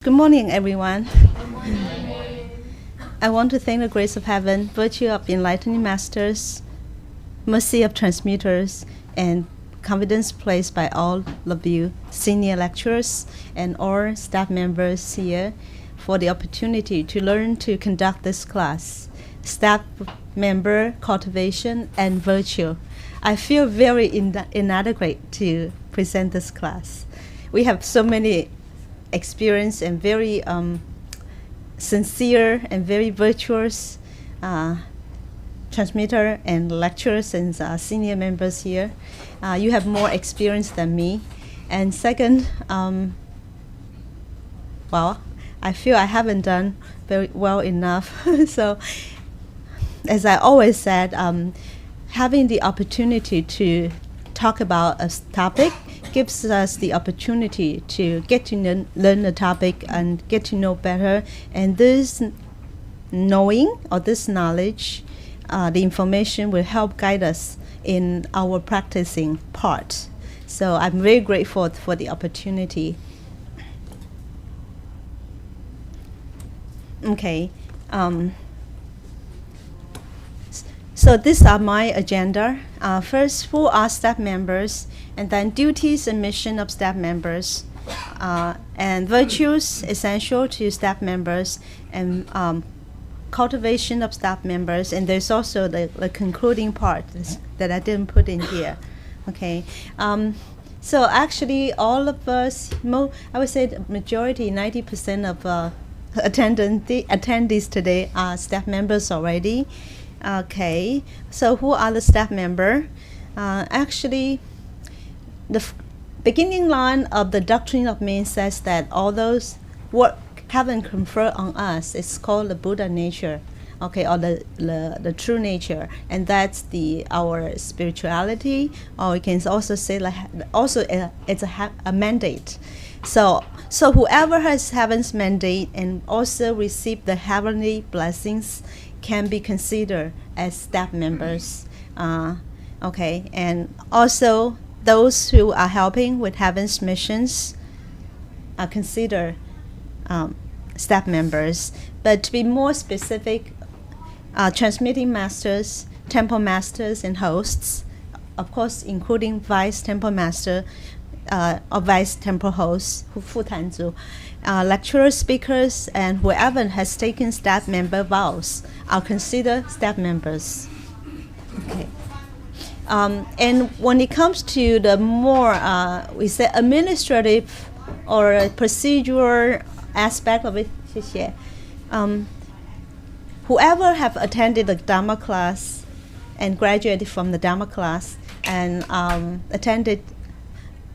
Good morning, everyone. I want to thank the grace of heaven, virtue of enlightening masters, mercy of transmitters, and confidence placed by all of you, senior lecturers, and all staff members here for the opportunity to learn to conduct this class. Staff member, cultivation, and virtue. I feel very inadequate to present this class. We have so many experience and very sincere and very virtuous transmitter and lecturers and senior members here. You have more experience than me. And second, well, I feel I haven't done very well enough. So, as I always said, having the opportunity to talk about a topic gives us the opportunity to get to learn the topic and get to know better. And this knowing or this knowledge, the information will help guide us in our practicing part. So I'm very grateful for the opportunity. Okay. So these are my agenda. First, who are staff members, and then duties and mission of staff members, and virtues essential to staff members, and cultivation of staff members, and there's also the concluding part that I didn't put in here. Okay. So actually, all of us, I would say the majority, 90% of attendees today are staff members already. Okay, so who are the staff member? Actually, the beginning line of the doctrine of means says that all those what heaven conferred on us is called the Buddha nature, okay, or the true nature, and that's our spirituality, or we can also say like also it's a mandate. So whoever has heaven's mandate and also received the heavenly blessings can be considered as staff members. Okay, and also those who are helping with heaven's missions are considered staff members. But to be more specific, transmitting masters, temple masters, and hosts, of course including vice temple master or vice temple hosts, 副坛主, lecturers, speakers, and whoever has taken staff member vows are considered staff members. Okay. And when it comes to the more, we say, administrative or procedural aspect of it, whoever have attended the Dharma class and graduated from the Dharma class and attended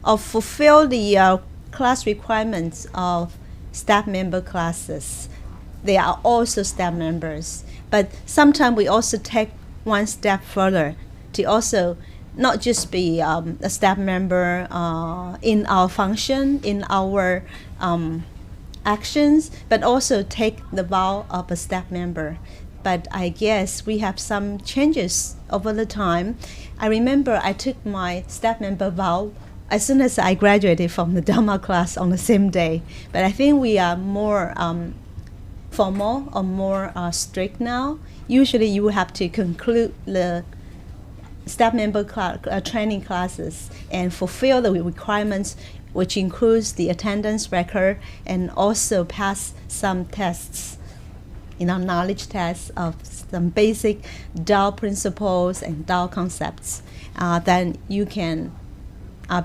or fulfill the class requirements of staff member classes, they are also staff members. But sometimes we also take one step further to also not just be a staff member in our function, in our actions, but also take the vow of a staff member. But I guess we have some changes over the time. I remember I took my staff member vow as soon as I graduated from the Dharma class on the same day. But I think we are more formal or more strict now. Usually you have to conclude the staff member training classes and fulfill the requirements, which includes the attendance record and also pass some tests, knowledge tests of some basic Tao principles and Tao concepts. Then you can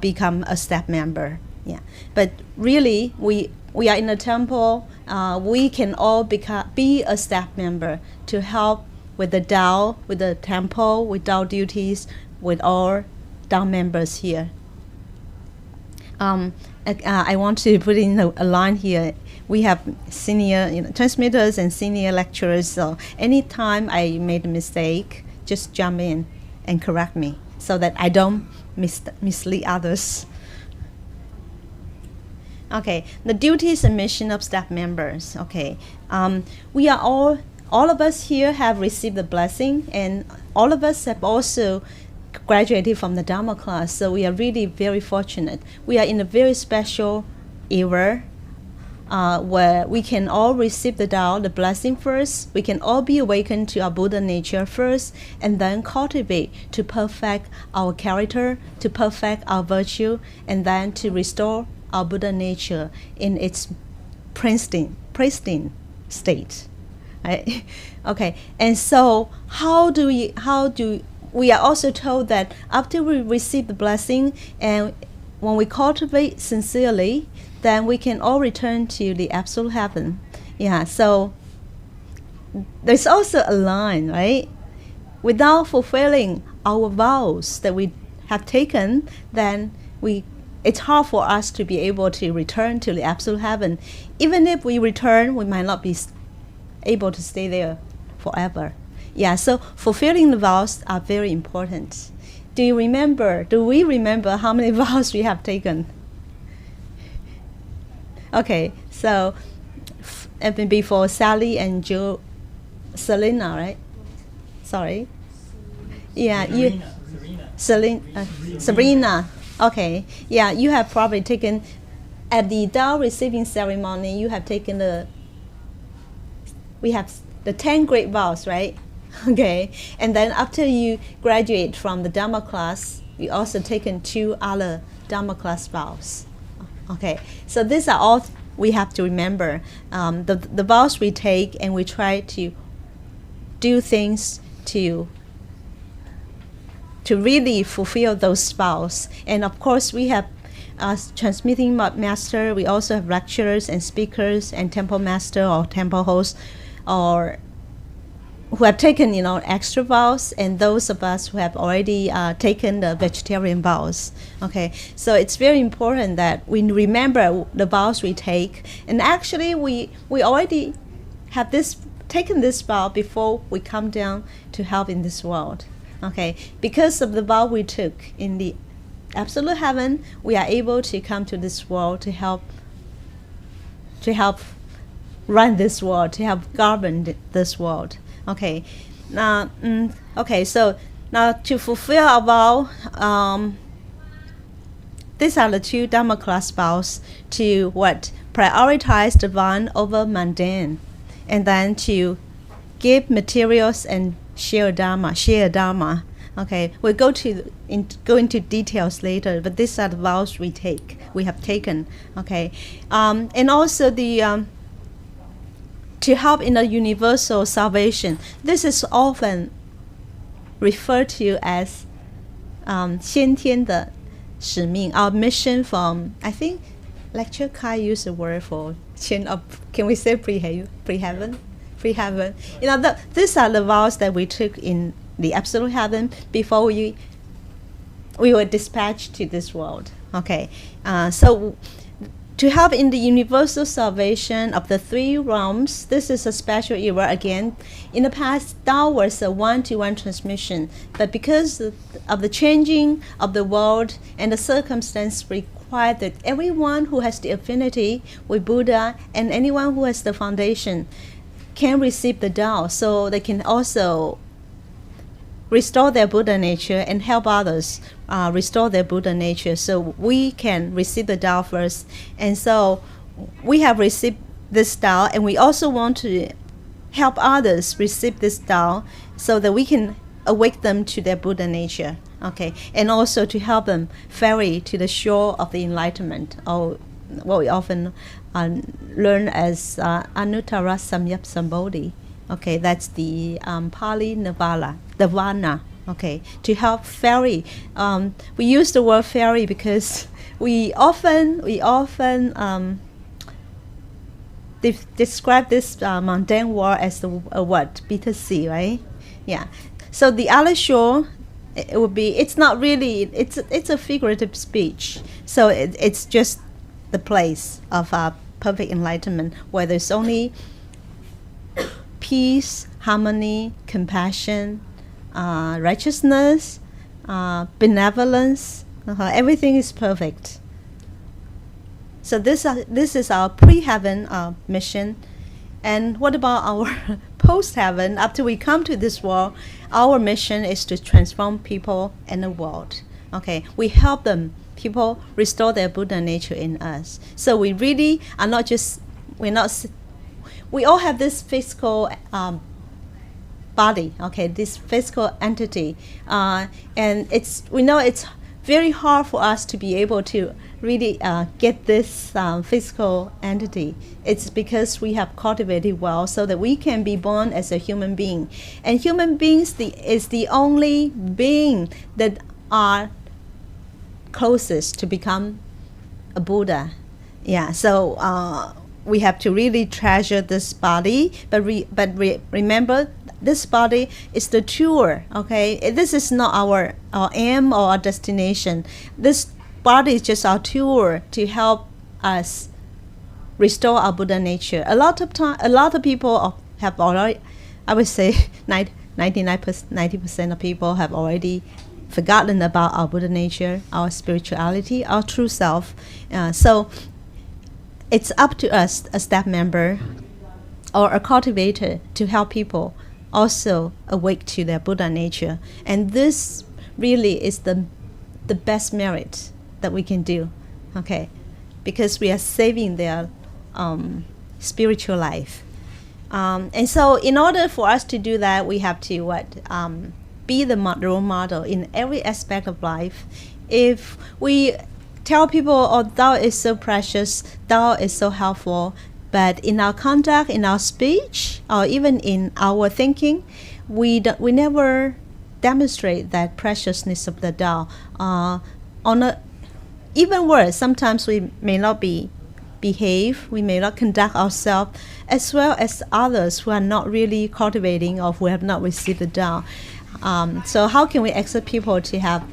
become a staff member. Yeah, but really we are in a temple. We can all be a staff member to help with the Tao, with the temple, with Tao duties, with all Tao members here. I want to put in a line here. We have senior transmitters and senior lecturers. So anytime I made a mistake, just jump in and correct me so that I don't mislead others. Okay, the duties and mission of staff members. Okay, we are all of us here have received the blessing, and all of us have also graduated from the Dharma class. So we are really very fortunate. We are in a very special era where we can all receive the Tao, the blessing first. We can all be awakened to our Buddha nature first, and then cultivate to perfect our character, to perfect our virtue, and then to restore our Buddha nature in its pristine state. Right? Okay, and so how do we are also told that after we receive the blessing and when we cultivate sincerely, then we can all return to the absolute heaven. Yeah, so there's also a line, right? Without fulfilling our vows that we have taken, then it's hard for us to be able to return to the absolute heaven. Even if we return, we might not be able to stay there forever. Yeah, so fulfilling the vows are very important. Do we remember how many vows we have taken? Okay, so before Sally and Selena, right? Sorry. Yeah, Sabrina. Okay, yeah, you have probably taken, at the Tao receiving ceremony, you have taken we have the 10 great vows, right? Okay, and then after you graduate from the Dharma class, you also taken 2 other Dharma class vows. Okay, so these are all we have to remember. The vows we take, and we try to do things to really fulfill those vows. And of course, we have transmitting master. We also have lecturers and speakers and temple master or temple hosts, or who have taken extra vows, and those of us who have already taken the vegetarian vows. Okay, so it's very important that we remember the vows we take. And actually, we already have taken this vow before we come down to help in this world. Okay, because of the vow we took in the absolute heaven, we are able to come to this world to help run this world, to help govern this world. Okay, now, so now to fulfill our vow, these are the 2 Dharma class vows: to prioritize divine over mundane, and then to give materials and share Dharma. Okay, we'll go into details later, but these are the vows we have taken. Okay, and also to help in the universal salvation. This is often referred to as 先天的使命, our mission from, I think, Lecture Kai used a word for can we say pre-heaven? Pre-heaven. These are the vows that we took in the absolute heaven before we were dispatched to this world. Okay, so to help in the universal salvation of the 3 realms, this is a special era again. In the past, Tao was a one-to-one transmission, but because of the changing of the world and the circumstance required that everyone who has the affinity with Buddha and anyone who has the foundation can receive the Tao, so they can also restore their Buddha nature and help others restore their Buddha nature. So we can receive the Tao first. And so we have received this Tao, and we also want to help others receive this Tao so that we can awake them to their Buddha nature. Okay, and also to help them ferry to the shore of the enlightenment, or what we often learn as Anuttara Samyak Sambodhi. Okay, that's the Pali Nirvana. Okay, to help ferry. We use the word ferry because we often describe this mundane world as what? Bitter sea, right? Yeah. So the other shore, it would be. It's not really. It's a figurative speech. So it's just the place of perfect enlightenment where there's only peace, harmony, compassion, righteousness, benevolence. Everything is perfect. So this is our pre-heaven mission. And what about our post-heaven? After we come to this world, our mission is to transform people and the world. Okay, we help people restore their Buddha nature in us. So we really are not just we're not. We all have this physical body, okay, this physical entity, and we know it's very hard for us to be able to really get this physical entity. It's because we have cultivated well so that we can be born as a human being, and human beings is the only being that are closest to become a Buddha. Yeah, so we have to really treasure this body, but remember, this body is the tour, okay? This is not our aim or our destination. This body is just our tour to help us restore our Buddha nature. A lot of people have already, I would say 90% of people have already forgotten about our Buddha nature, our spirituality, our true self. So it's up to us, a staff member or a cultivator, to help people also awake to their Buddha nature. And this really is the best merit that we can do, okay? Because we are saving their spiritual life. And so in order for us to do that, we have to be the role model in every aspect of life. If we tell people, oh, Tao is so precious, Tao is so helpful, but in our conduct, in our speech, or even in our thinking, we never demonstrate that preciousness of the Tao. Even worse, sometimes we may not behave, we may not conduct ourselves as well as others who are not really cultivating or who have not received the Tao. So how can we expect people to have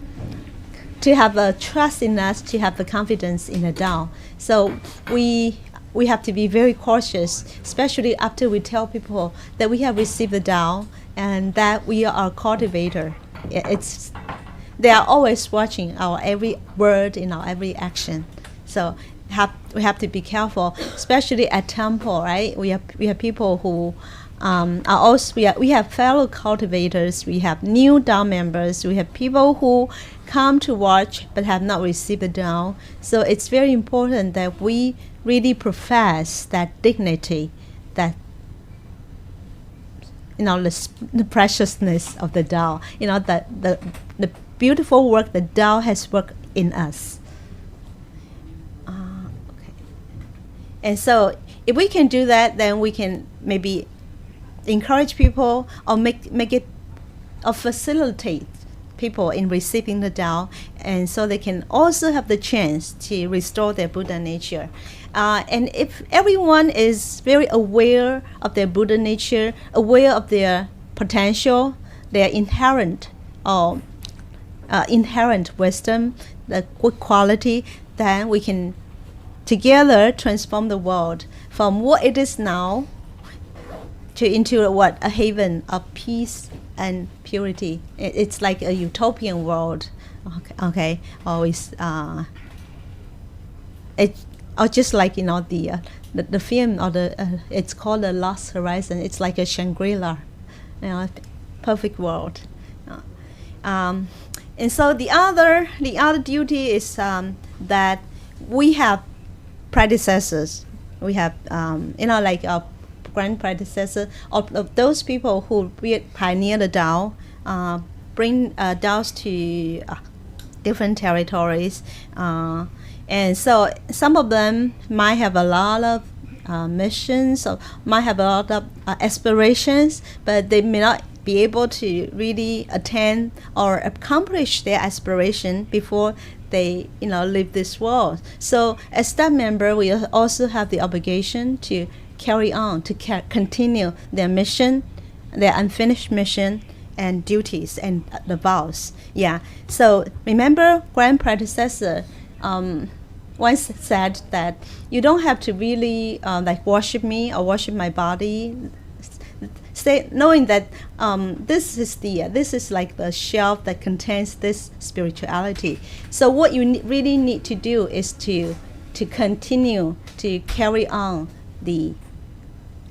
a trust in us, to have the confidence in the Tao? So we have to be very cautious, especially after we tell people that we have received the Tao and that we are a cultivator. They are always watching our every word in our every action. So we have to be careful, especially at temple, right? We have people who are also, we have fellow cultivators, we have new Tao members, we have people who come to watch but have not received the Tao. So it's very important that we really profess that dignity, that the preciousness of the Tao, the beautiful work that Tao has worked in us. Okay. And so if we can do that, then we can maybe encourage people or make it or facilitate people in receiving the Tao, and so they can also have the chance to restore their Buddha nature. And if everyone is very aware of their Buddha nature, aware of their potential, their inherent wisdom, the good quality, then we can together transform the world from what it is now into a haven of peace and purity. It's like a utopian world, okay? Always, or just like the film, or it's called The Lost Horizon. It's like a Shangri-La, perfect world. And so the other duty is that we have predecessors. We have like our grand predecessor of those people who pioneer the Tao, bring Taos to different territories, and so some of them might have a lot of missions, or might have a lot of aspirations, but they may not be able to really attain or accomplish their aspiration before they leave this world. So as staff member, we also have the obligation to carry on, to continue their mission, their unfinished mission and duties and the vows. Yeah. So remember, grand predecessor once said that you don't have to really like worship me or worship my body. Knowing that this is like the shelf that contains this spirituality. So what you really need to do is to continue to carry on the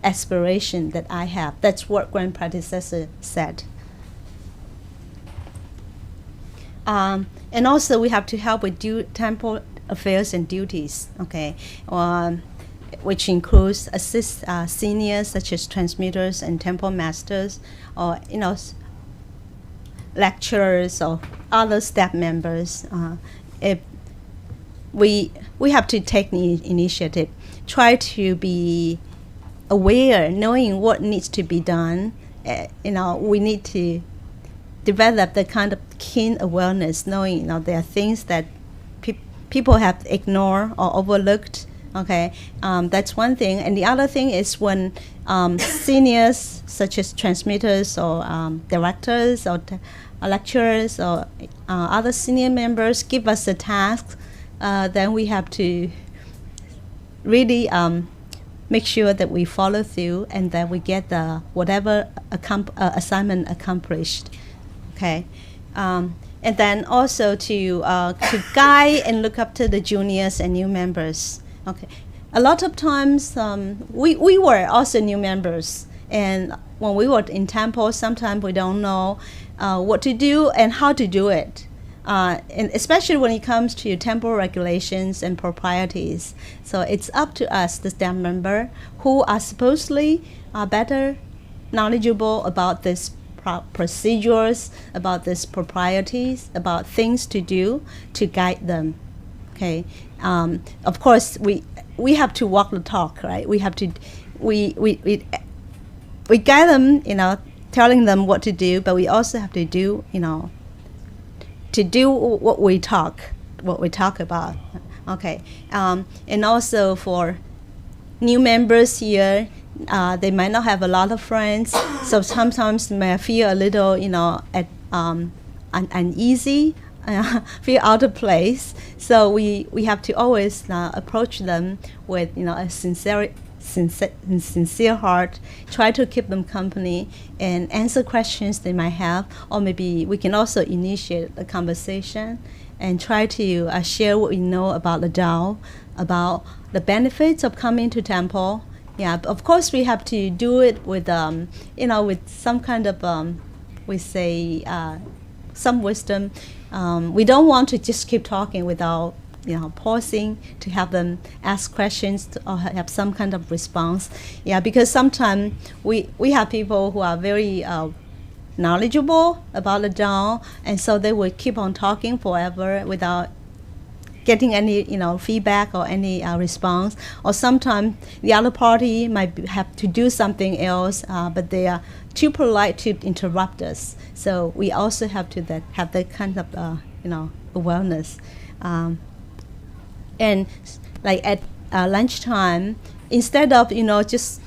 aspiration that I have. That's what grand predecessor said. And also we have to help with temple affairs and duties. Okay, which includes assist seniors such as transmitters and temple masters, or lecturers or other staff members. If we have to take the initiative, try to be aware, knowing what needs to be done. We need to develop the kind of keen awareness, knowing there are things that people have ignored or overlooked. Okay, that's one thing. And the other thing is when seniors such as transmitters or directors or lecturers or other senior members give us a task, then we have to really make sure that we follow through and that we get the whatever assignment accomplished. Okay, and then also to guide and look up to the juniors and new members. Okay, a lot of times we were also new members, and when we were in temple, sometimes we don't know what to do and how to do it. And especially when it comes to temple regulations and proprieties. So it's up to us, the staff member, who are supposedly better knowledgeable about these procedures, about these proprieties, about things to do, to guide them. Okay. Of course, we have to walk the talk, right? We have to we guide them, telling them what to do, but we also have to do, to do what we talk about. Okay, and also for new members here, they might not have a lot of friends, so sometimes they may feel a little, uneasy, feel out of place. So we have to always approach them with a sincere heart, try to keep them company and answer questions they might have, or maybe we can also initiate a conversation and try to share what we know about the Tao, about the benefits of coming to temple. Yeah, of course we have to do it with with some kind of we say some wisdom. We don't want to just keep talking without pausing to have them ask questions or have some kind of response. Yeah, because sometimes we have people who are very knowledgeable about the Tao, and so they will keep on talking forever without getting any feedback or any response. Or sometimes the other party might have to do something else, but they are too polite to interrupt us. So we also have to have that kind of awareness. And like at lunchtime, instead of just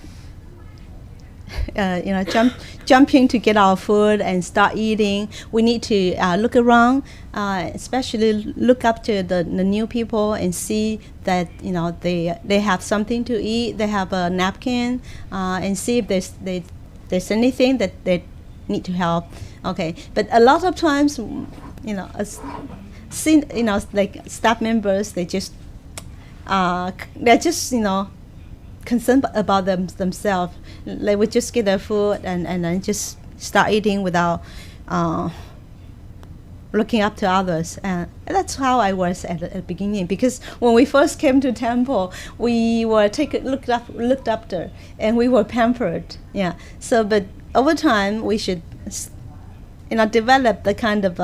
jumping to get our food and start eating, we need to look around, especially look up to the new people and see that they have something to eat, they have a napkin, and see if there's anything that they need to help. Okay, but a lot of times, like staff members, they're just concerned about themselves. They would just get their food and then just start eating without looking up to others. And that's how I was at the beginning, because when we first came to temple, we were looked after, and we were pampered. Yeah. So, but over time, we should develop the kind of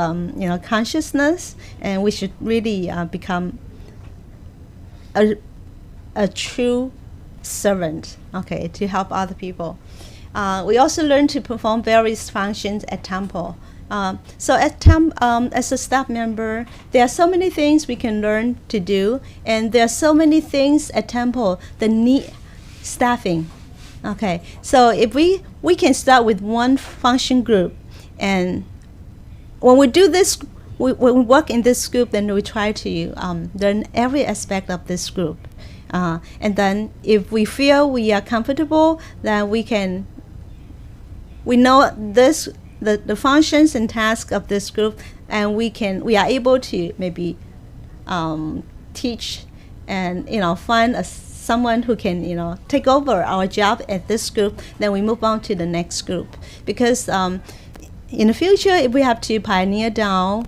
consciousness, and we should really become a true servant, okay, to help other people. We also learn to perform various functions at temple. So as a staff member, there are so many things we can learn to do, and there are so many things at temple that need staffing. Okay, so if we can start with one function group, and when we do this, when we work in this group, then we try to learn every aspect of this group. And then if we feel we are comfortable, then we know the functions and tasks of this group, and we are able to maybe teach and find someone who can take over our job at this group. Then we move on to the next group, because in the future, if we have to pioneer down,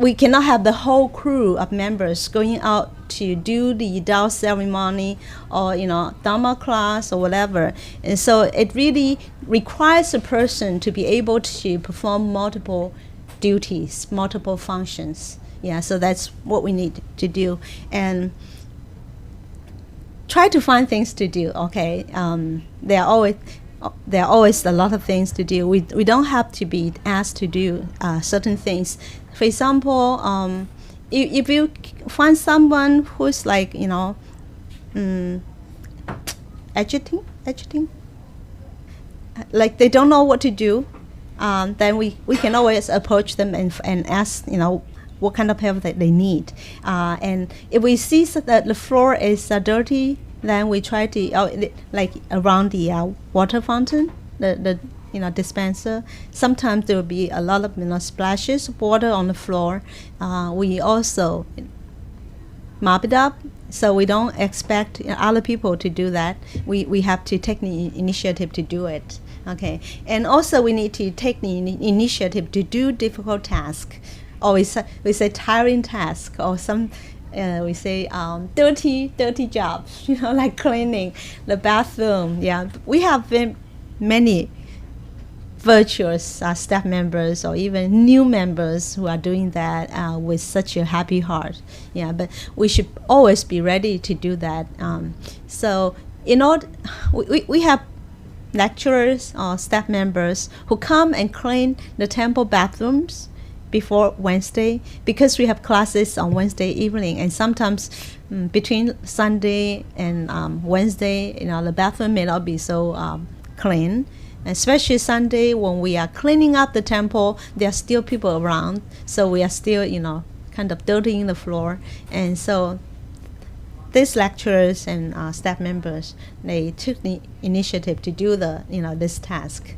we cannot have the whole crew of members going out to do the Dao ceremony or Dharma class or whatever. And so it really requires a person to be able to perform multiple duties, multiple functions. Yeah, so that's what we need to do. And try to find things to do. Okay, there are always a lot of things to do. We don't have to be asked to do certain things. For example, if you find someone who's like agitating, like they don't know what to do, then we can always approach them and ask what kind of help that they need. And if we see that the floor is dirty, then we try to like around the water fountain, the dispenser. Sometimes there will be a lot of splashes of water on the floor. We also mop it up, so we don't expect other people to do that. We have to take the initiative to do it. Okay, and also we need to take the initiative to do difficult tasks, or we say tiring task, or some we say dirty jobs, like cleaning the bathroom. Yeah, we have many virtuous staff members or even new members who are doing that with such a happy heart. Yeah, but we should always be ready to do that. So we have lecturers or staff members who come and clean the temple bathrooms before Wednesday, because we have classes on Wednesday evening, and sometimes between Sunday and Wednesday, the bathroom may not be so clean. Especially Sunday, when we are cleaning up the temple, there are still people around, so we are still kind of dirtying the floor. And so these lecturers and staff members, they took the initiative to do this task.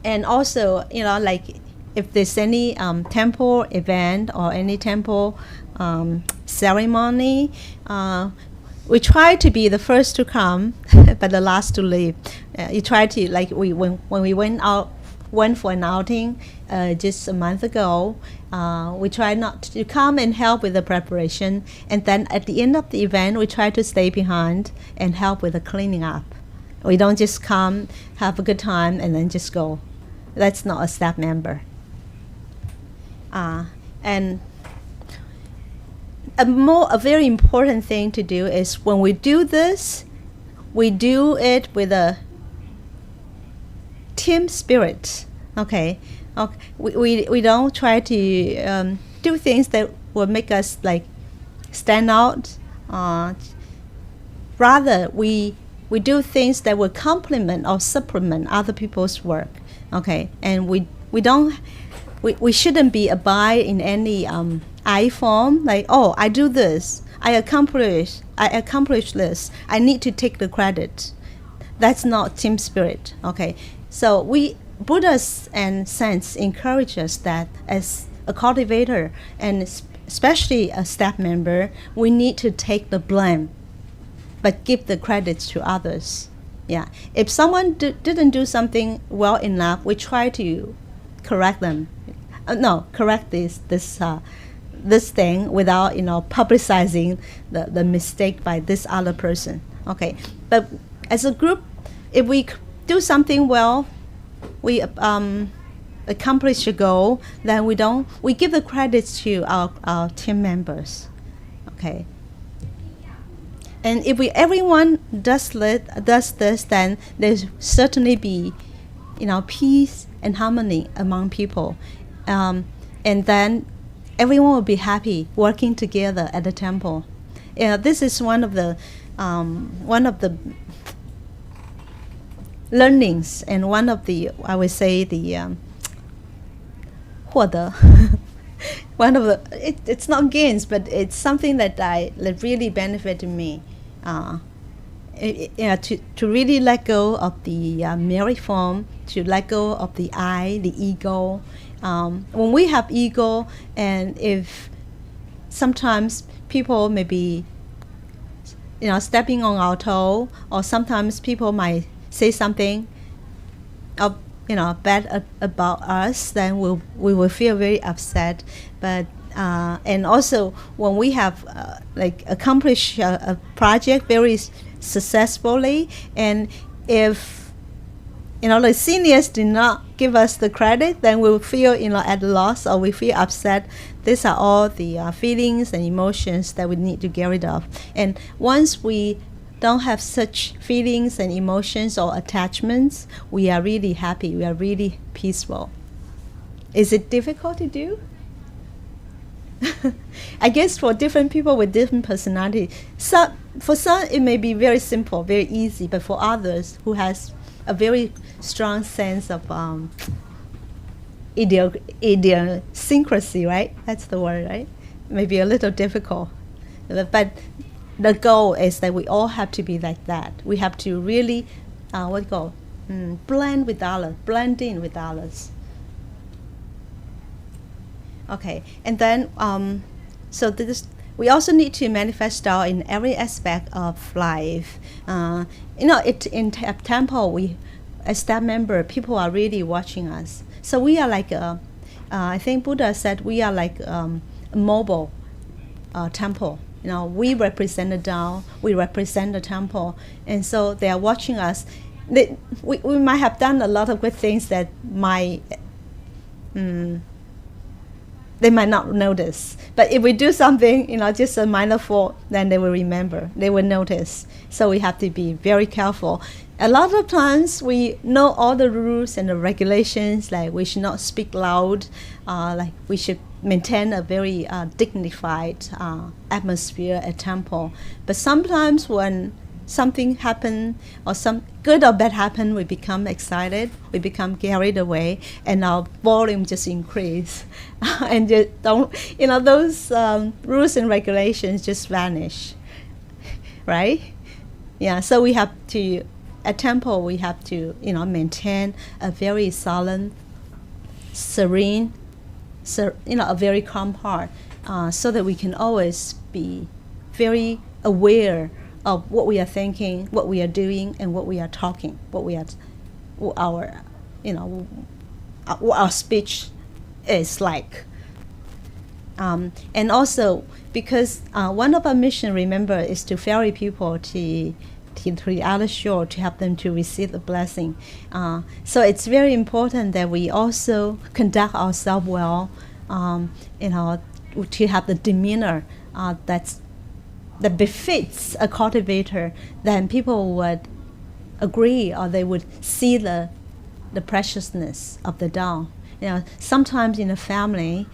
And also, like if there's any temple event or any temple ceremony, we try to be the first to come, but the last to leave. You try to, like when we went for an outing just a month ago, we try not to come and help with the preparation, and then at the end of the event, we try to stay behind and help with the cleaning up. We don't just come, have a good time, and then just go. That's not a staff member. And a very important thing to do is when we do this, we do it with a team spirit. Okay. We don't try to do things that will make us like stand out. Rather, we do things that will complement or supplement other people's work. Okay, and we shouldn't be abide in any I form, like, oh, I do this, I accomplish this, I need to take the credit. That's not team spirit. Okay, so Buddha's and saints encourage us that as a cultivator and especially a staff member, we need to take the blame, but give the credits to others. Yeah, if someone didn't do something well enough, we try to correct them. Correct this thing without publicizing the mistake by this other person. Okay, but as a group, if we do something well, we accomplish a goal, then we give the credits to our team members. Okay. And if everyone does this, then there's certainly be, peace and harmony among people, and then everyone will be happy working together at the temple. This is one of the learnings, and one of the, I would say, the 获得. One of the, it's not gains, but it's something that really benefited me. To really let go of the merit form, to let go of the I, the ego. When we have ego, and if sometimes people may be, stepping on our toe, or sometimes people might say something bad about us, then we will feel very upset. But and also when we have accomplished a project very successfully, and if the seniors do not give us the credit, then we'll feel at a loss, or we feel upset. These are all the feelings and emotions that we need to get rid of. And once we don't have such feelings and emotions or attachments, we are really happy, we are really peaceful. Is it difficult to do? I guess for different people with different personality, for some it may be very simple, very easy, but for others who has a very strong sense of idiosyncrasy, right? That's the word, right? Maybe a little difficult. But the goal is that we all have to be like that. We have to really, blend with others, blend in with others. Okay, and then so we also need to manifest Tao in every aspect of life. In temple, we as staff member, people are really watching us. So we are like I think Buddha said we are like a mobile temple. We represent the Tao, we represent the temple, and so they are watching us. We might have done a lot of good things that they might not notice. But if we do something, just a minor fault, then they will remember, they will notice. So we have to be very careful. A lot of times we know all the rules and the regulations, like we should not speak loud, like we should maintain a very dignified atmosphere at temple. But sometimes when something happen, or some good or bad happen, we become excited, we become carried away, and our volume just increase. And just don't, those rules and regulations just vanish, right? Yeah, so we have to, at temple, we have to, maintain a very solemn, serene, a very calm heart, so that we can always be very aware of what we are thinking, what we are doing, and what we are talking, what our speech is like. And also, because one of our mission, remember, is to ferry people to the other shore, to help them to receive the blessing. So it's very important that we also conduct ourselves well, to have the demeanor that befits a cultivator. Then people would agree, or they would see the preciousness of the Tao. Sometimes in a family,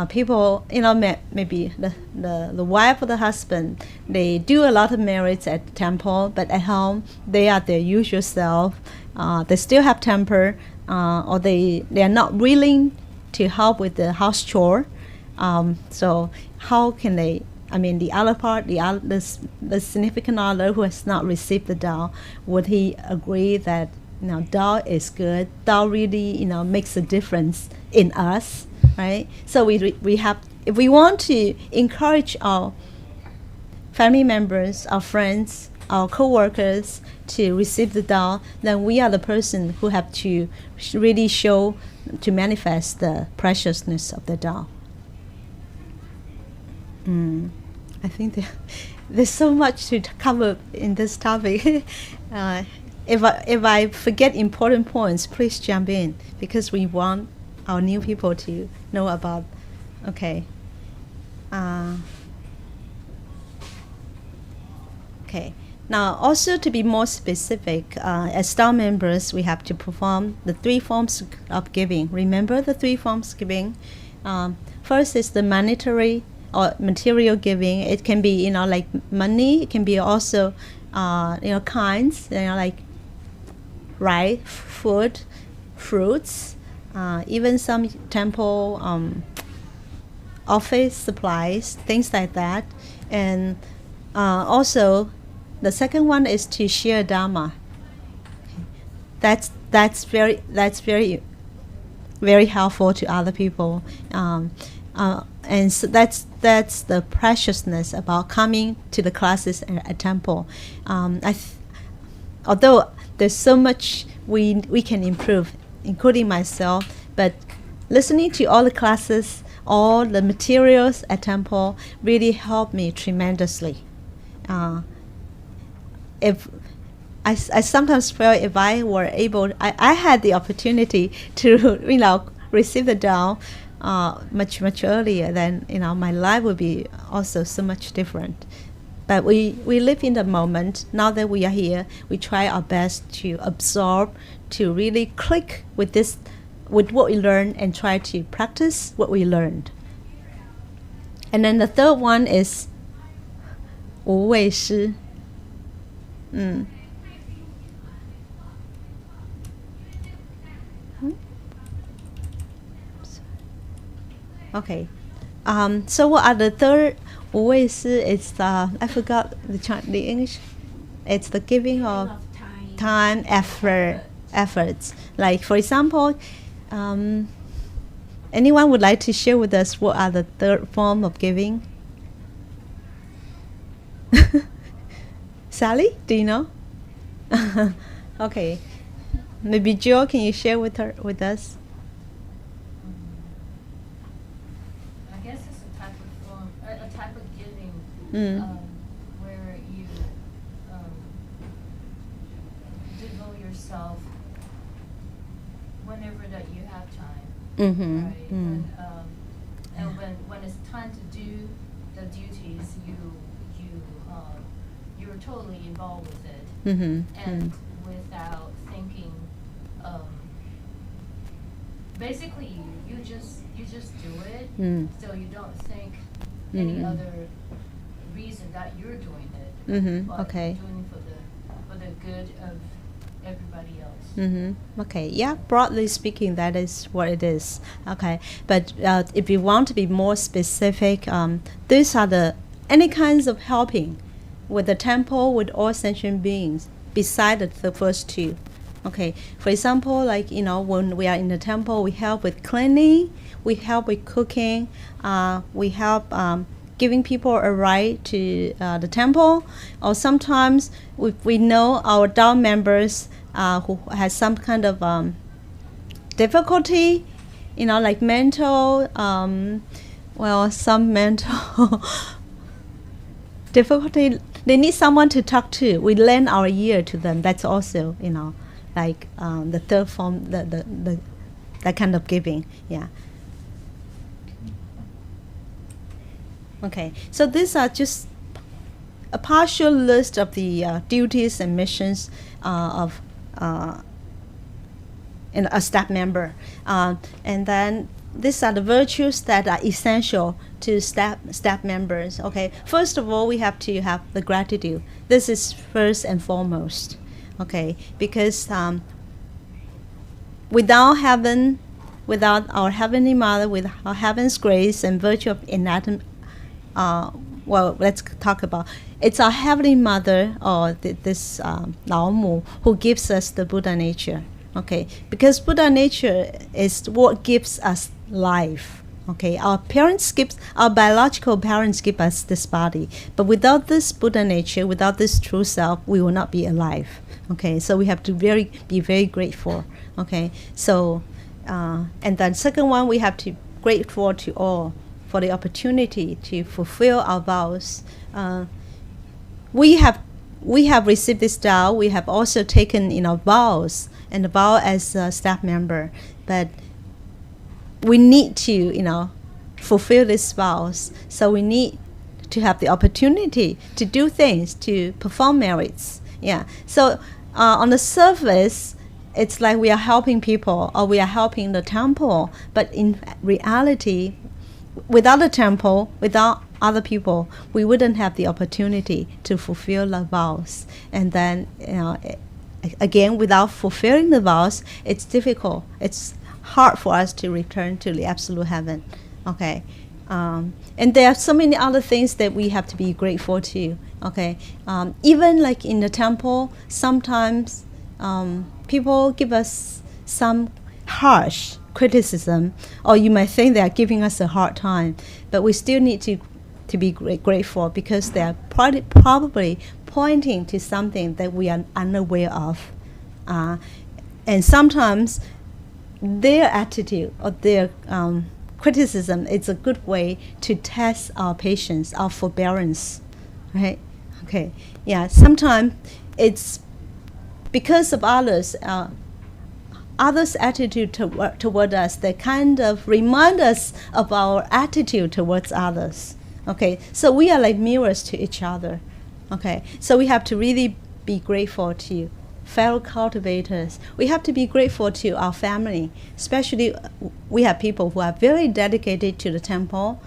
people, maybe the wife or the husband, they do a lot of merits at the temple, but at home they are their usual self. They still have temper, or they are not willing to help with the house chore. So how can they? The other part, the significant other who has not received the Tao, would he agree that Tao is good? Tao really makes a difference in us, right? So we have, if we want to encourage our family members, our friends, our co-workers to receive the Tao, then we are the person who have to really show, to manifest the preciousness of the Tao. I think there's so much to cover in this topic. If I forget important points, please jump in, because we want our new people to know about. Okay. Okay. Now, also to be more specific, as Tao members, we have to perform the 3 forms of giving. Remember the 3 forms of giving? First is the monetary or material giving. It can be, like money. It can be also, kinds, like rice, food, fruits, even some temple office supplies, things like that. And also, the second one is to share Dharma. That's very very helpful to other people. And so that's the preciousness about coming to the classes at temple. Although there's so much we can improve including myself. But listening to all the classes, all the materials at Temple really helped me tremendously. If I sometimes feel if I were able, I had the opportunity to, receive the Tao much earlier, then, my life would be also so much different. But we live in the moment. Now that we are here, we try our best to absorb, to really click with what we learned and try to practice what we learned. And then the third one is 无畏师. Okay. So what are the third 无畏师? It's I forgot the English. It's the giving of time, efforts. Like, for example, anyone would like to share with us what are the third form of giving? Sally, do you know? Okay. Maybe Jill, can you share with us? I guess it's a type of form, a type of giving, where you devote yourself whenever that you have time, right? And when it's time to do the duties, you're totally involved with it, and without thinking. Basically, you just do it, so you don't think any other reason that you're doing it, but Okay. doing it for the good of everybody else. Okay, yeah, broadly speaking, that is what it is. Okay, but if you want to be more specific, these are any kinds of helping with the temple, with all sentient beings, beside the first two. Okay, for example, like, when we are in the temple, we help with cleaning, we help with cooking, we help giving people a ride to the temple, or sometimes we know our Dao members who has some kind of difficulty, like mental, some mental difficulty. They need someone to talk to. We lend our ear to them. That's also, like the third form, that kind of giving. Yeah. Okay, so these are just a partial list of the duties and missions of a staff member, and then these are the virtues that are essential to staff members. Okay, first of all, we have to have the gratitude. This is first and foremost. Okay, because without heaven, without our Heavenly Mother, with our heaven's grace and virtue of anatomy, let's talk about, it's our Heavenly Mother, or this Lao Mu, who gives us the Buddha nature. Okay, because Buddha nature is what gives us life. Okay, our biological parents give us this body, but without this Buddha nature, without this true self, we will not be alive. Okay, so we have to be very grateful. Okay, so and then second one, we have to grateful to all for the opportunity to fulfill our vows. We have received this Tao. We have also taken vows and the vow as a staff member, but we need to fulfill these vows. So we need to have the opportunity to do things, to perform merits. Yeah. So on the surface, it's like we are helping people or we are helping the temple, but in reality, without the temple, without other people, we wouldn't have the opportunity to fulfill the vows. And then, again, without fulfilling the vows, it's difficult. It's hard for us to return to the absolute heaven. Okay. And there are so many other things that we have to be grateful to. Okay. Even like in the temple, sometimes people give us some harsh criticism, or you might think they are giving us a hard time, but we still need to be grateful, because they are probably pointing to something that we are unaware of. And sometimes their attitude or their criticism is a good way to test our patience, our forbearance, right? Okay, yeah. Sometimes it's because of others. Others' attitude toward us, they kind of remind us of our attitude towards others. Okay, so we are like mirrors to each other. Okay, so we have to really be grateful to fellow cultivators. We have to be grateful to our family, especially we have people who are very dedicated to the temple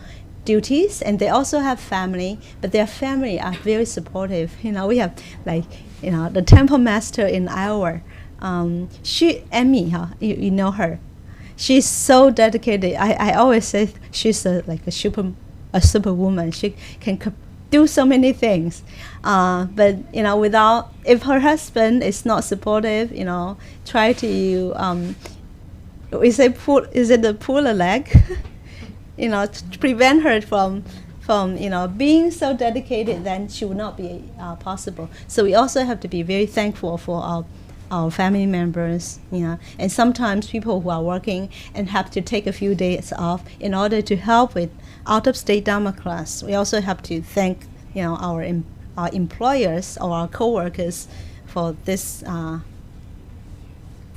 duties, and they also have family, but their family are very supportive. We have the temple master in Iowa. She, Emmy, you know her. She's so dedicated. I always say she's like a superwoman. She can do so many things. But if her husband is not supportive, try to we say pull a leg, to prevent her from being so dedicated, then she would not be possible. So we also have to be very thankful for our family members, and sometimes people who are working and have to take a few days off in order to help with out-of-state Dharma class. We also have to thank, our employers or our co-workers for this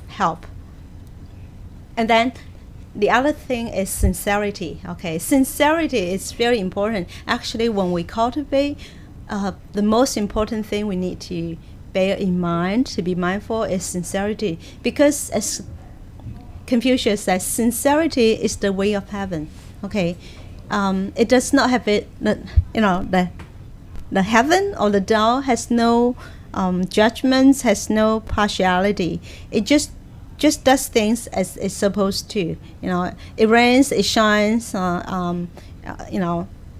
help. And then the other thing is sincerity. Okay, sincerity is very important. Actually, when we cultivate, the most important thing we need to bear in mind, to be mindful, is sincerity. Because as Confucius says, sincerity is the way of heaven. Okay, it does not have the heaven or the Tao has no judgments, has no partiality. It just does things as it's supposed to. It rains, it shines.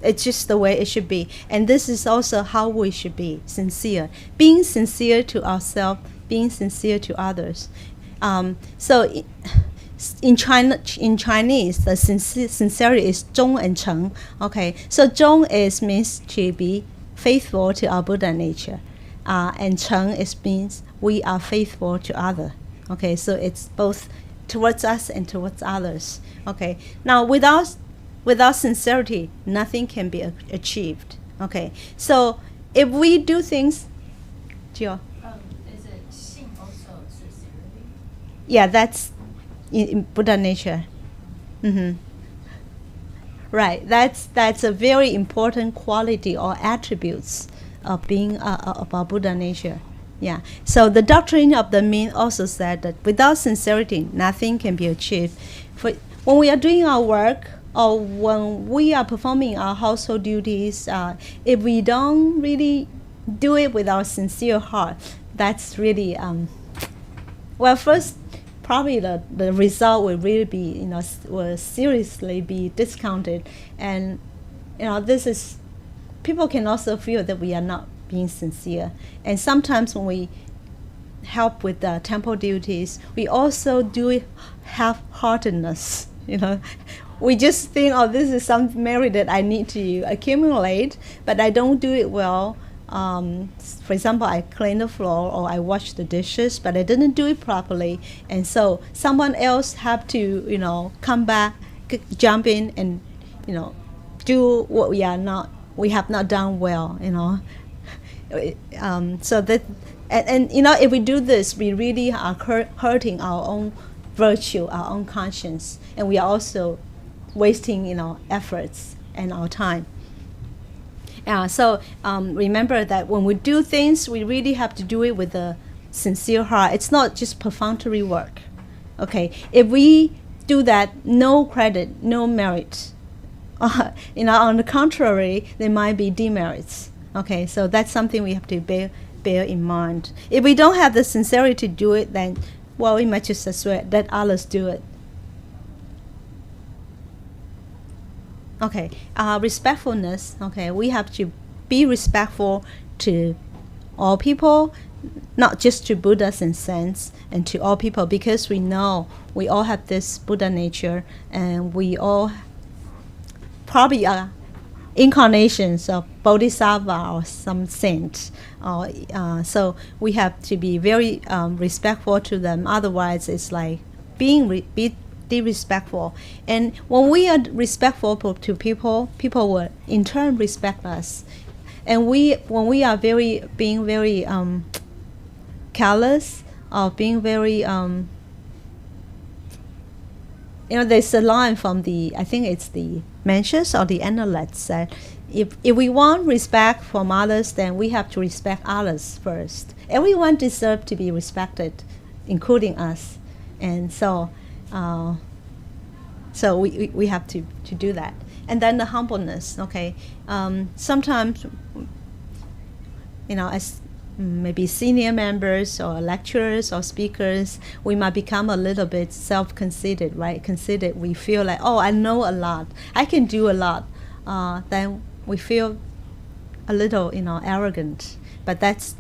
It's just the way it should be. And this is also how we should be, sincere. Being sincere to ourselves, being sincere to others. So in Chinese, the sincerity is 忠 and 诚. Okay, so 忠 means to be faithful to our Buddha nature. And 诚 means we are faithful to others. Okay, so it's both towards us and towards others. Okay, now without sincerity, nothing can be achieved. Okay, so if we do things, Gio. Is it 信 also sincerity? Yeah, that's in Buddha nature. Mm-hmm. Right, that's a very important quality or attributes of being of our Buddha nature. Yeah. So the doctrine of the mean also said that without sincerity, nothing can be achieved. When we are doing our work, or when we are performing our household duties, if we don't really do it with our sincere heart, that's really first, probably the result will really be, will seriously be discounted. And this is, people can also feel that we are not being sincere. And sometimes when we help with the temple duties, we also do it half-heartedness. We just think, this is some merit that I need to accumulate, but I don't do it well. For example, I clean the floor or I wash the dishes, but I didn't do it properly. And so someone else have to, come back, jump in and, do what we have not done well, So that, and if we do this, we really are hurting our own virtue, our own conscience, and we are also wasting, efforts and our time. So remember that when we do things, we really have to do it with a sincere heart. It's not just perfunctory work. Okay, if we do that, no credit, no merit. On the contrary, there might be demerits. Okay, so that's something we have to bear in mind. If we don't have the sincerity to do it, then, we might just swear that others do it. Okay, respectfulness. Okay, we have to be respectful to all people, not just to Buddhas and saints, and to all people, because we know we all have this Buddha nature, and we all probably are incarnations of Bodhisattva or some saint. So we have to be very respectful to them. Otherwise, it's like be respectful. And when we are respectful to people, people will in turn respect us. And when we are being very careless, or being very there's a line from I think it's the Mencius or the Analects that if we want respect from others, then we have to respect others first. Everyone deserves to be respected, including us. And so we have to do that. And then the humbleness, okay. Sometimes, as maybe senior members or lecturers or speakers, we might become a little bit self-conceited, right? Conceited. We feel like, oh, I know a lot, I can do a lot. Then we feel a little, arrogant. But that's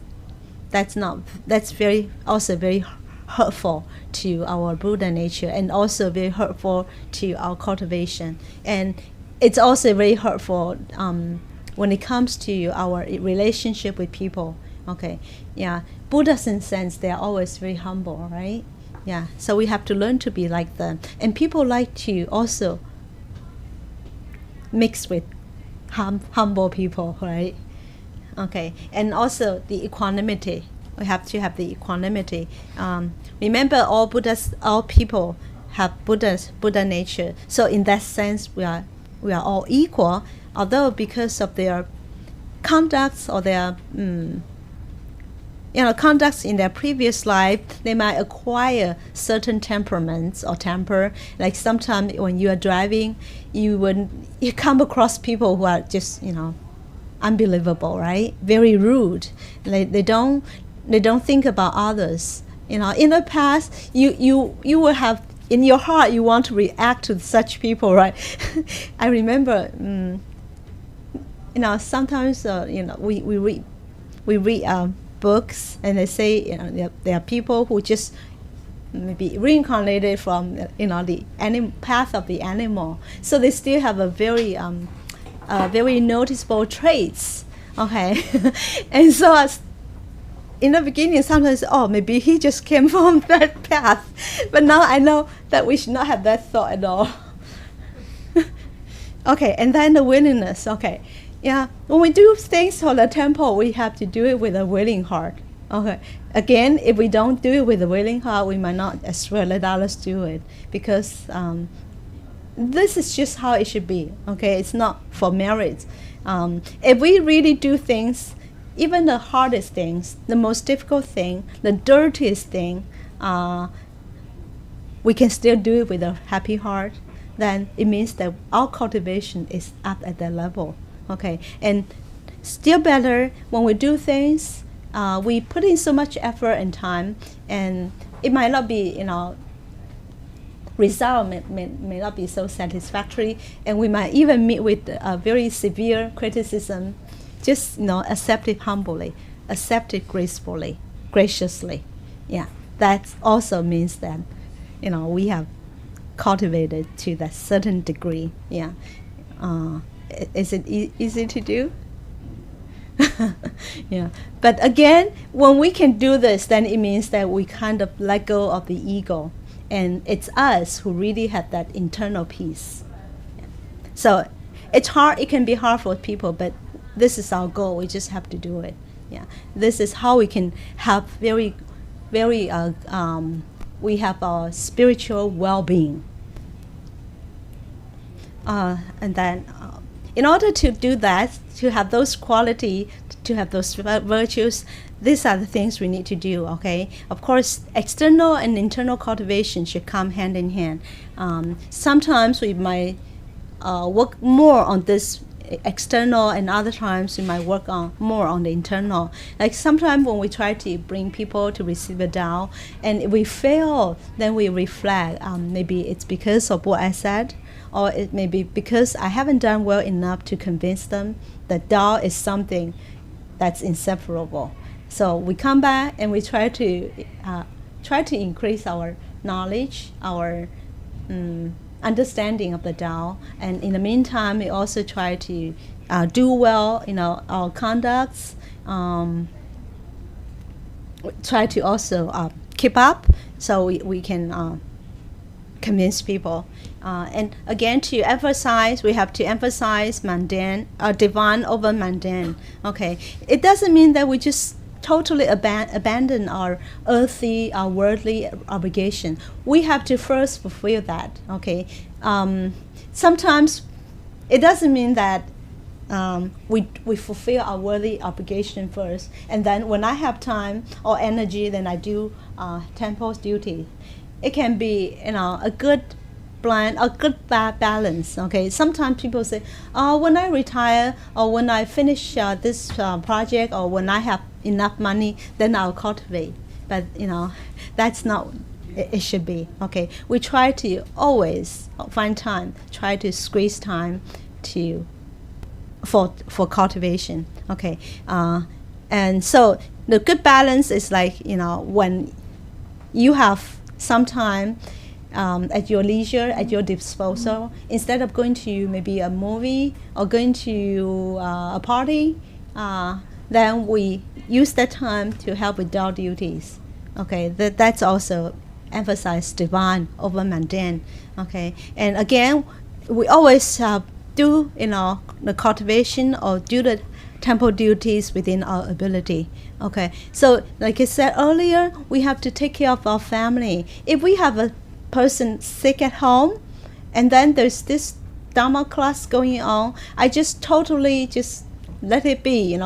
also very hurtful to our Buddha nature, and also very hurtful to our cultivation. And it's also very hurtful when it comes to our relationship with people. Okay, yeah. Buddhas, in sense, they are always very humble, right? Yeah. So we have to learn to be like them. And people like to also mix with humble people, right? Okay. And also the equanimity. We have to have the equanimity. Remember, all people have Buddha nature. So in that sense, we are all equal. Although because of their conducts or their conducts in their previous life, they might acquire certain temperaments or temper. Like sometimes when you are driving, you come across people who are just unbelievable, right? Very rude. They don't think about others. In the past, you will have in your heart, you want to react to such people, right? I remember, sometimes we read books, and they say there are people who just maybe reincarnated from the path of the animal, so they still have a very noticeable traits. Okay, and so in the beginning, sometimes maybe he just came from that path, but now I know that we should not have that thought at all. Okay, and then the willingness. Okay. Yeah, when we do things for the temple, we have to do it with a willing heart. Okay. Again, if we don't do it with a willing heart, we might not as well let others do it, because this is just how it should be. Okay, it's not for merit. If we really do things, even the hardest things, the most difficult thing, the dirtiest thing, we can still do it with a happy heart. Then it means that our cultivation is up at that level. Okay, and still better, when we do things, we put in so much effort and time, and it might not be, result may not be so satisfactory, and we might even meet with a very severe criticism. Just accept it humbly, accept it graciously. Yeah, that also means that we have cultivated to that certain degree. Yeah. Is it easy to do? Yeah. But again, when we can do this, then it means that we kind of let go of the ego, and it's us who really have that internal peace. Yeah. So it's hard. It can be hard for people, but this is our goal. We just have to do it. Yeah. This is how we can have very, very. We have our spiritual well-being. And then, in order to do that, to have those qualities, to have those virtues, these are the things we need to do, okay? Of course, external and internal cultivation should come hand in hand. Sometimes we might work more on this external, and other times we might work more on the internal. Like sometimes when we try to bring people to receive a Tao, and if we fail, then we reflect. Maybe it's because of what I said, or it may be because I haven't done well enough to convince them that Tao is something that's inseparable. So we come back and we try to increase our knowledge, our understanding of the Tao, and in the meantime, we also try to do well, our conducts. Try to also keep up, so we can convince people. And again, to emphasize, we have to emphasize mundane, divine over mundane. Okay, it doesn't mean that we just totally abandon our earthly, our worldly obligation. We have to first fulfill that. Okay, sometimes it doesn't mean that we fulfill our worthy obligation first, and then when I have time or energy, then I do temple duty. It can be, a good blend, a good balance. Okay, sometimes people say, when I retire or when I finish this project or when I have enough money, then I'll cultivate. But that's not it should be. Okay, we try to always find time, try to squeeze time to for cultivation. Okay, and so the good balance is like when you have some time at your leisure, at your disposal, instead of going to maybe a movie or going to a party, then we use that time to help with our duties. Okay, that's also emphasize divine over mundane. Okay, and again, we always do the cultivation or do the temple duties within our ability. Okay, so like I said earlier, we have to take care of our family. If we have a person sick at home, and then there's this Dharma class going on, I just totally just let it be.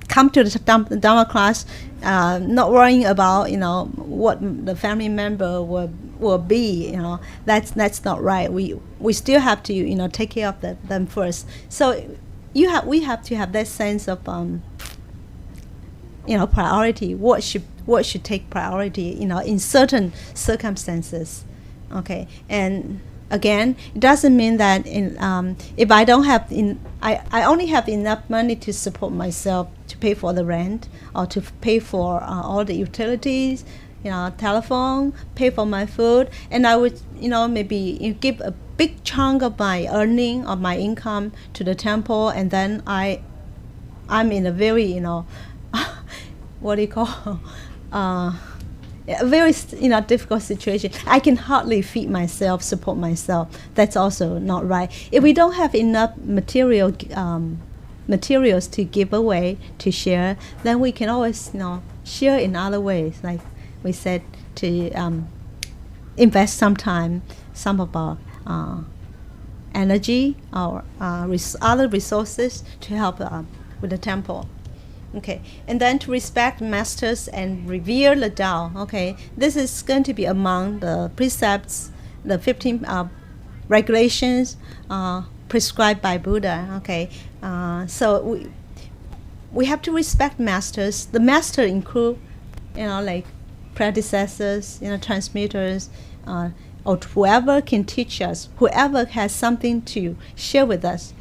Come to the Dharma class, not worrying about what the family member will be. That's not right. We still have to take care of them first. So we have to have that sense of priority. What should take priority in certain circumstances. Okay, and again, it doesn't mean that if I don't have I only have enough money to support myself, to pay for the rent or to pay for all the utilities, telephone, pay for my food, and I would maybe give a big chunk of my earning or my income to the temple, and then I'm in a very what do you call a very difficult situation. I can hardly feed myself, support myself. That's also not right. If we don't have enough materials to give away, to share, then we can always share in other ways. Like we said, to invest some time, some of our energy or other resources to help with the temple. Okay, and then to respect masters and revere the Tao. Okay, this is going to be among the precepts, the 15 regulations prescribed by Buddha. Okay, so we have to respect masters. The master include, like predecessors, transmitters, or whoever can teach us, whoever has something to share with us.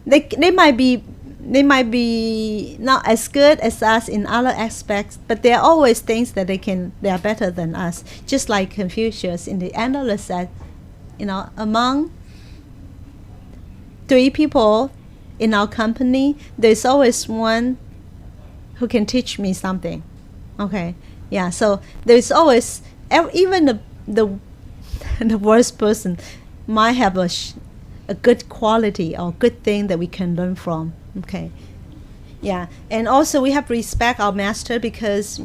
They might be not as good as us in other aspects, but there are always things that they are better than us. Just like Confucius in the Analyst said, among 3 people in our company, there's always one who can teach me something. Okay, yeah. So there's always, even the worst person might have a good quality or good thing that we can learn from. Okay, yeah, and also we have to respect our master because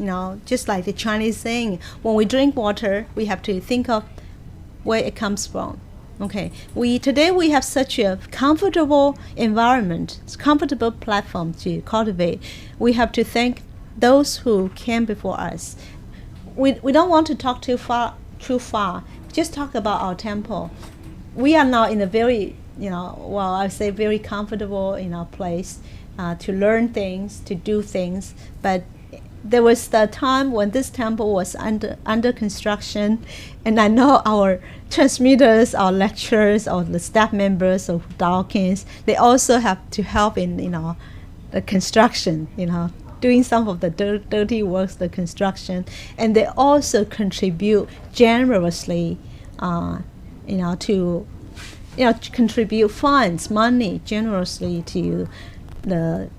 just like the Chinese saying, when we drink water, we have to think of where it comes from. Okay, today we have such a comfortable environment, comfortable platform to cultivate. We have to thank those who came before us. We don't want to talk too far. Just talk about our temple. We are now in a very I say very comfortable place to learn things, to do things. But there was the time when this temple was under construction, and I know our transmitters, our lecturers, or the staff members of Dawkins, they also have to help in the construction, doing some of the dirty works, the construction, and they also contribute generously, to contribute funds, money generously to the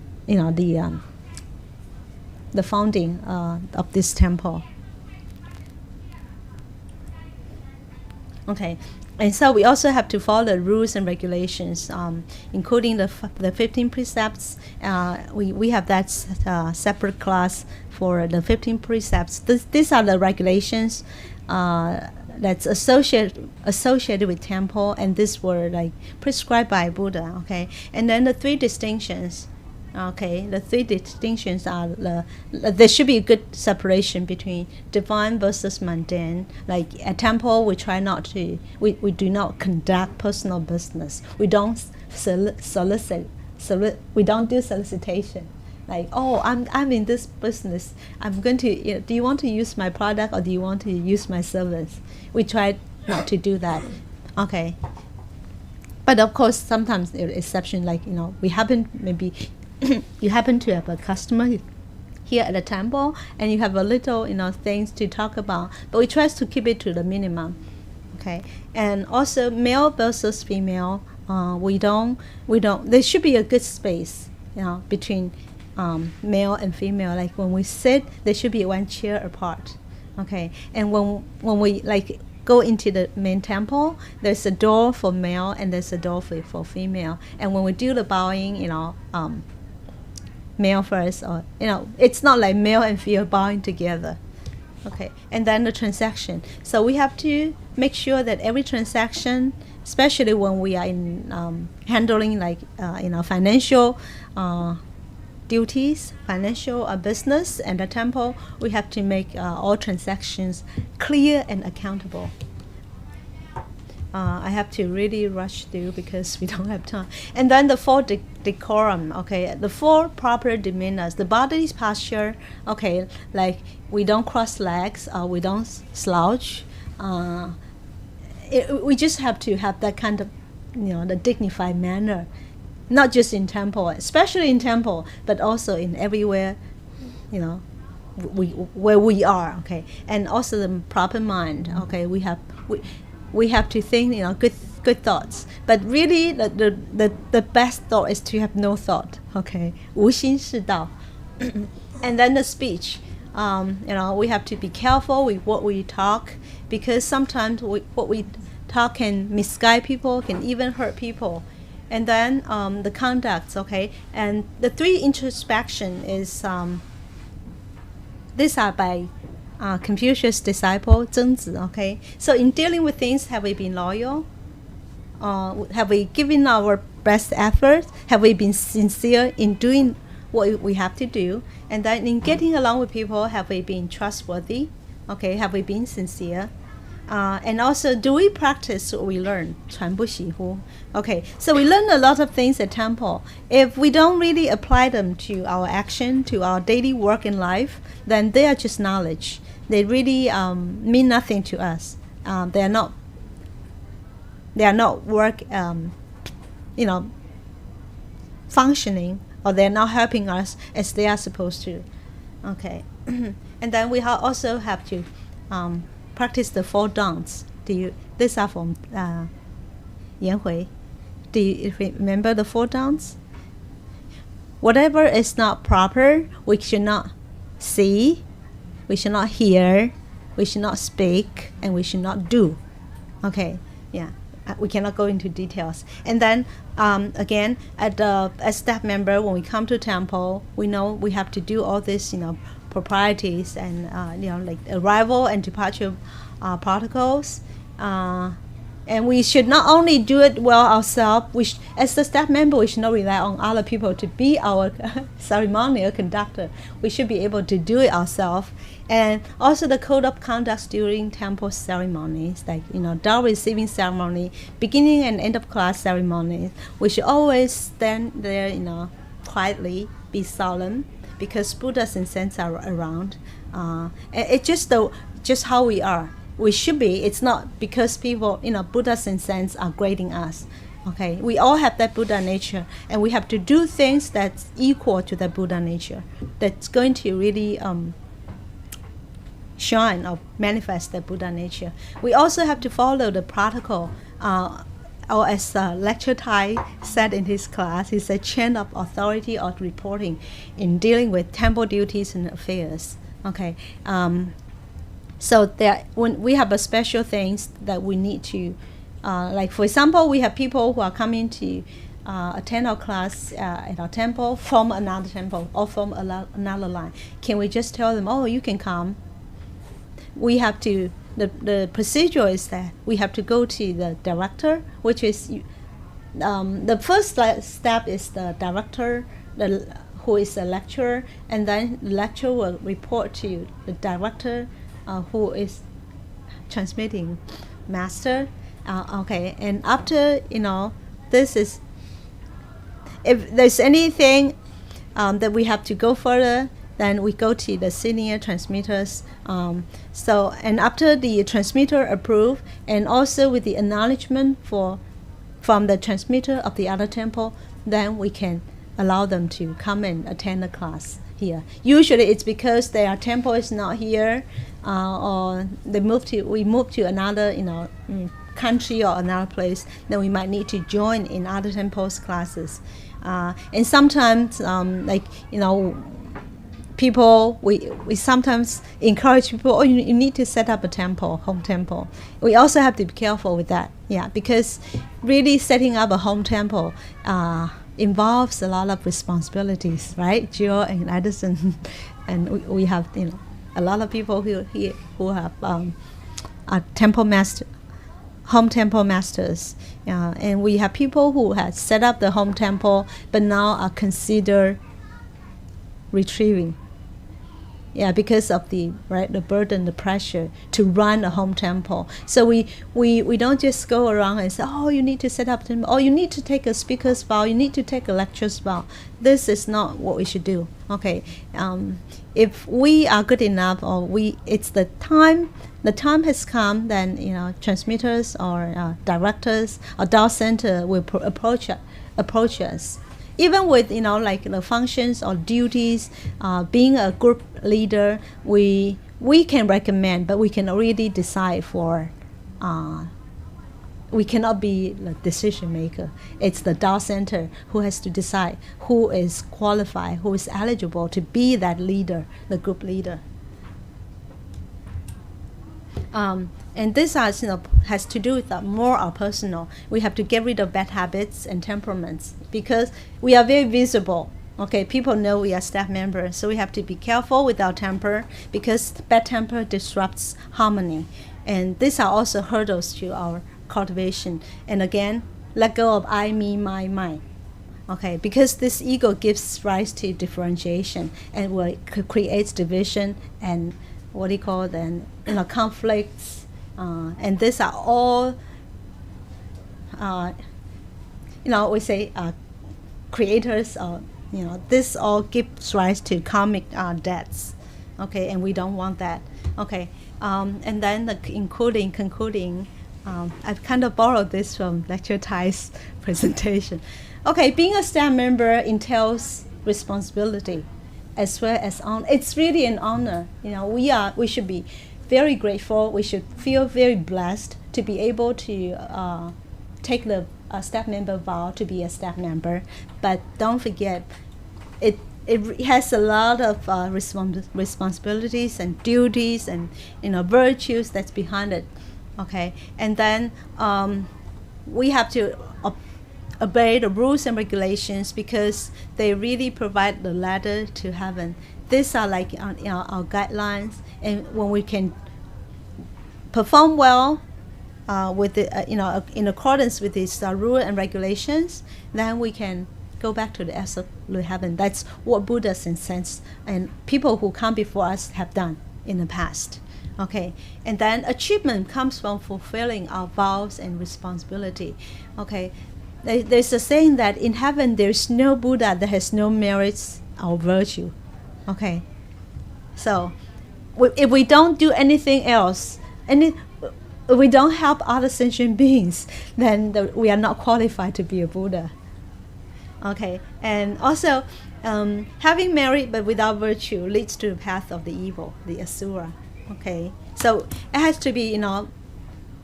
the founding of this temple. Okay, and so we also have to follow the rules and regulations, including the 15 precepts. We have that separate class for the 15 precepts. These are the regulations that's associated with temple, and these were like prescribed by Buddha. Okay, and then the 3 distinctions. Okay, the 3 distinctions are there should be a good separation between divine versus mundane. Like at temple, we try not to, we do not conduct personal business. We don't solicit, we don't do solicitation. Like, oh, I'm in this business. I'm going to, do you want to use my product or do you want to use my service? We try not to do that. Okay. But of course, sometimes there is exception, like, we happen, maybe you happen to have a customer here at the temple and you have a little, things to talk about, but we try to keep it to the minimum. Okay. And also male versus female, we don't, there should be a good space, between male and female. Like when we sit, there should be 1 chair apart. Okay. And when we like go into the main temple, there's a door for male and there's a door for female. And when we do the bowing, male first, or it's not like male and female bowing together. Okay. And then the transaction, so we have to make sure that every transaction, especially when we are in handling like financial duties, financial business and the temple, we have to make all transactions clear and accountable. I have to really rush through because we don't have time. And then the 4 decorum, okay, the 4 proper demeanors, the bodily posture, okay, like we don't cross legs, we don't slouch. We just have to have that kind of, the dignified manner, not just in temple, especially in temple, but also in everywhere, where we are, okay. And also the proper mind, okay, we have to think, good thoughts. But really, the best thought is to have no thought. Okay, 无心是道. And then the speech, we have to be careful with what we talk, because sometimes what we talk can misguide people, can even hurt people. And then the conduct, okay. And the 3 introspection is these are by Confucius' disciple Zhengzi. Okay, so in dealing with things, have we been loyal? Have we given our best effort? Have we been sincere in doing what we have to do? And then in getting along with people, have we been trustworthy? Okay, have we been sincere? And also, do we practice what we learn? 传不习乎. Okay, so we learn a lot of things at temple. If we don't really apply them to our action, to our daily work in life, then they are just knowledge. They really mean nothing to us. They are not work, functioning, or they're not helping us as they are supposed to. Okay, and then we also have to practice the 4 downs. These are from Yan Hui. Do you remember the 4 downs? Whatever is not proper, we should not see, we should not hear, we should not speak, and we should not do. Okay, yeah. We cannot go into details. And then again, as staff member, when we come to temple, we know we have to do all this, proprieties and like arrival and departure protocols. And we should not only do it well ourselves. As the staff member, we should not rely on other people to be our ceremonial conductor. We should be able to do it ourselves. And also the code of conduct during temple ceremonies, like dao receiving ceremony, beginning and end of class ceremonies. We should always stand there, quietly, be solemn, because Buddhas and saints are around. It's just how we are. We should be. It's not because people, Buddhas and saints are grading us. Okay, we all have that Buddha nature, and we have to do things that's equal to the Buddha nature. That's going to really shine or manifest the Buddha nature. We also have to follow the protocol or as Lecture Tai said in his class, it's a chain of authority or reporting in dealing with temple duties and affairs. Okay, so there, when we have a special things that we need to, like for example, we have people who are coming to attend our class at our temple from another temple or from another line. Can we just tell them, oh, you can come? We have to, the procedure is that we have to go to the director, which is, the first step is the director, who is a lecturer, and then the lecturer will report to the director, who is transmitting master. Okay, and after, this is, if there's anything that we have to go further, then we go to the senior transmitters. And after the transmitter approve, and also with the acknowledgement from the transmitter of the other temple, then we can allow them to come and attend the class here. Usually it's because their temple is not here, or we move to another country or another place, then we might need to join in other temples classes. And sometimes people, we sometimes encourage people, you need to set up a temple, home temple. We also have to be careful with that, because really setting up a home temple involves a lot of responsibilities, right? Jill and Edison, and we have a lot of people who have temple master, home temple masters, and we have people who have set up the home temple but now are considered retrieving, because of the burden, the pressure to run a home temple. So we don't just go around and say, oh, you need to set up temple, or you need to take a speaker's vow, you need to take a lecturer's vow. This is not what we should do. Okay, if we are good enough, or it's the time has come, then transmitters or directors or Dao Center will approach us. Even with like the functions or duties, being a group leader, we can recommend, but we can already decide for. We cannot be the decision maker. It's the Dao Center who has to decide who is qualified, who is eligible to be that leader, the group leader. And this has to do with more our personal. We have to get rid of bad habits and temperaments because we are very visible. Okay, people know we are staff members, so we have to be careful with our temper because bad temper disrupts harmony. And these are also hurdles to our cultivation. And again, let go of I, me, my, mine. Okay, because this ego gives rise to differentiation and creates division and conflicts, and these are all, we say creators, this all gives rise to karmic debts. Okay, and we don't want that. Okay, and then concluding, I've kind of borrowed this from Lecture Tai's presentation. Okay, being a staff member entails responsibility as well as honor. It's really an honor. We should be very grateful. We should feel very blessed to be able to take the staff member vow to be a staff member. But don't forget, it has a lot of responsibilities and duties and virtues that's behind it. Okay, and then we have to obey the rules and regulations because they really provide the ladder to heaven. These are like our guidelines, and when we can perform well with in accordance with these rules and regulations, then we can go back to the absolute heaven. That's what Buddhas and saints and people who come before us have done in the past. Okay, and then achievement comes from fulfilling our vows and responsibility. Okay. There's a saying that in heaven there's no Buddha that has no merits or virtue. Okay, so if we don't do anything else, if we don't help other sentient beings, then we are not qualified to be a Buddha. Okay, and also having merit but without virtue leads to the path of the evil, the asura. Okay, so it has to be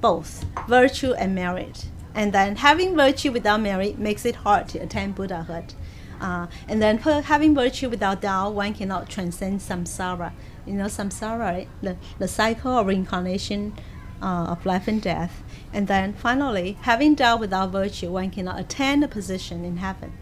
both virtue and merit. And then having virtue without merit makes it hard to attain Buddhahood. And then for having virtue without Tao, one cannot transcend samsara. You know, samsara, right? The cycle of reincarnation of life and death. And then finally, having Tao without virtue, one cannot attain a position in heaven.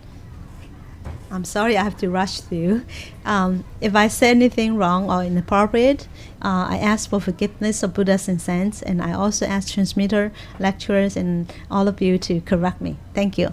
I'm sorry I have to rush through. If I say anything wrong or inappropriate, I ask for forgiveness of Buddhas and saints, and I also ask transmitter, lecturers, and all of you to correct me. Thank you.